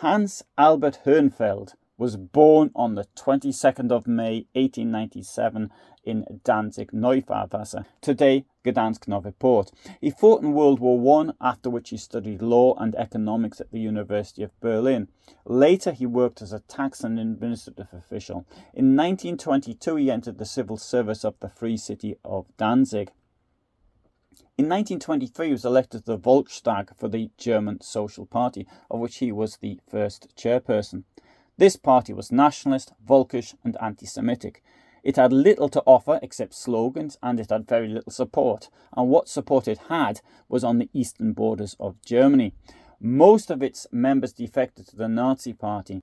Hans Albert Hernfeld was born on the 22nd of May 1897 in Danzig Neufahrwasser, today Gdansk Nowy Port. He fought in World War I, after which he studied law and economics at the University of Berlin. Later he worked as a tax and administrative official. In 1922 he entered the civil service of the Free City of Danzig. In 1923 he was elected to the Volkstag for the German Social Party, of which he was the first chairperson. This party was nationalist, Volkish and anti-Semitic. It had little to offer except slogans, and it had very little support. And what support it had was on the eastern borders of Germany. Most of its members defected to the Nazi Party.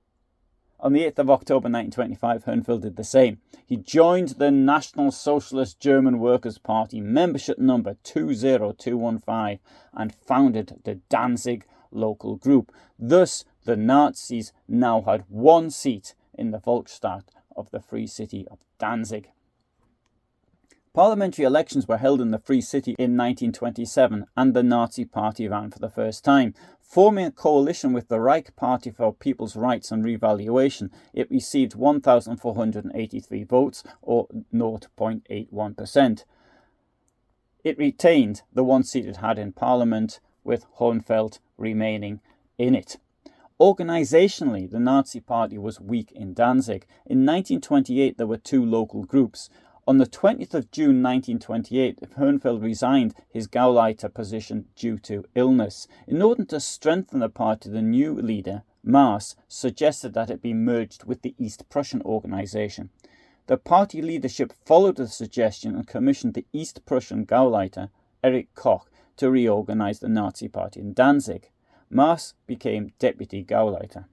On the 8th of October 1925, Hernfeld did the same. He joined the National Socialist German Workers' Party, membership number 20215, and founded the Danzig local group. Thus, the Nazis now had one seat in the Volkstag of the Free City of Danzig. Parliamentary elections were held in the Free City in 1927, and the Nazi Party ran for the first time. Forming a coalition with the Reich Party for People's Rights and Revaluation, it received 1,483 votes, or 0.81%. It retained the one seat it had in Parliament, with Hernfeld remaining in it. Organisationally, the Nazi Party was weak in Danzig. In 1928 there were two local groups. On the 20th of June 1928, Hernfeld resigned his Gauleiter position due to illness. In order to strengthen the party, the new leader, Maas, suggested that it be merged with the East Prussian organisation. The party leadership followed the suggestion and commissioned the East Prussian Gauleiter, Erich Koch, to reorganise the Nazi Party in Danzig. Maas became deputy Gauleiter.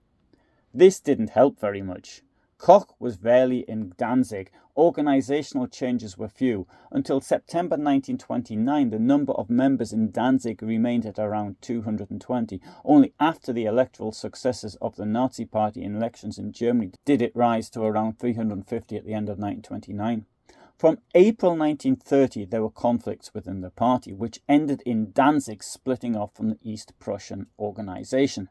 This didn't help very much. Koch was rarely in Danzig. Organisational changes were few. Until September 1929, the number of members in Danzig remained at around 220. Only after the electoral successes of the Nazi Party in elections in Germany did it rise to around 350 at the end of 1929. From April 1930, there were conflicts within the party, which ended in Danzig splitting off from the East Prussian organisation.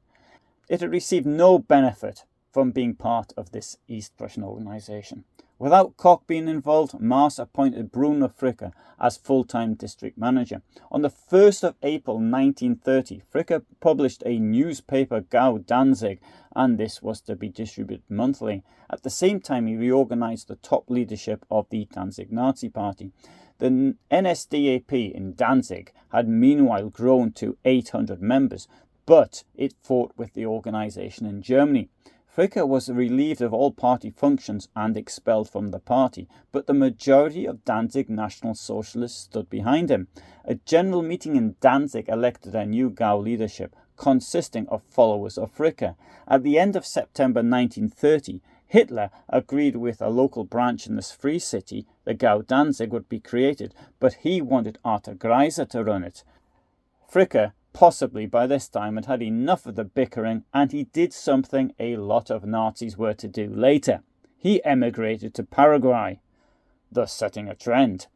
It had received no benefit from being part of this East Prussian organisation. Without Koch being involved, Maas appointed Bruno Fricker as full-time district manager. On the 1st of April 1930, Fricker published a newspaper, Gau Danzig, and this was to be distributed monthly. At the same time, he reorganised the top leadership of the Danzig Nazi Party. The NSDAP in Danzig had meanwhile grown to 800 members, but it fought with the organisation in Germany. Fricker was relieved of all party functions and expelled from the party, but the majority of Danzig National Socialists stood behind him. A general meeting in Danzig elected a new Gau leadership, consisting of followers of Fricker. At the end of September 1930, Hitler agreed with a local branch in this Free City, the Gau Danzig, would be created, but he wanted Arthur Greiser to run it. Fricker possibly by this time had had enough of the bickering, and he did something a lot of Nazis were to do later. He emigrated to Paraguay, thus setting a trend.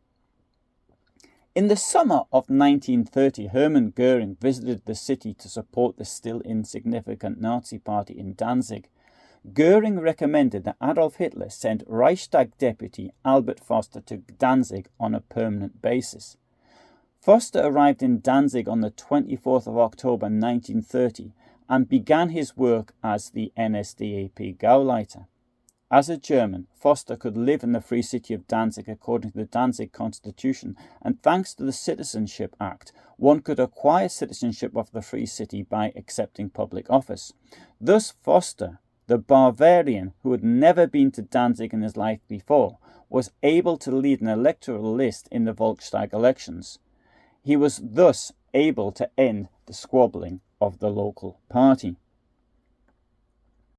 In the summer of 1930, Hermann Göring visited the city to support the still insignificant Nazi Party in Danzig. Göring recommended that Adolf Hitler send Reichstag deputy Albert Foster to Danzig on a permanent basis. Foster arrived in Danzig on the 24th of October 1930 and began his work as the NSDAP Gauleiter. As a German, Foster could live in the Free City of Danzig according to the Danzig Constitution, and thanks to the Citizenship Act, one could acquire citizenship of the Free City by accepting public office. Thus Foster, the Bavarian who had never been to Danzig in his life before, was able to lead an electoral list in the Volkstag elections. He was thus able to end the squabbling of the local party.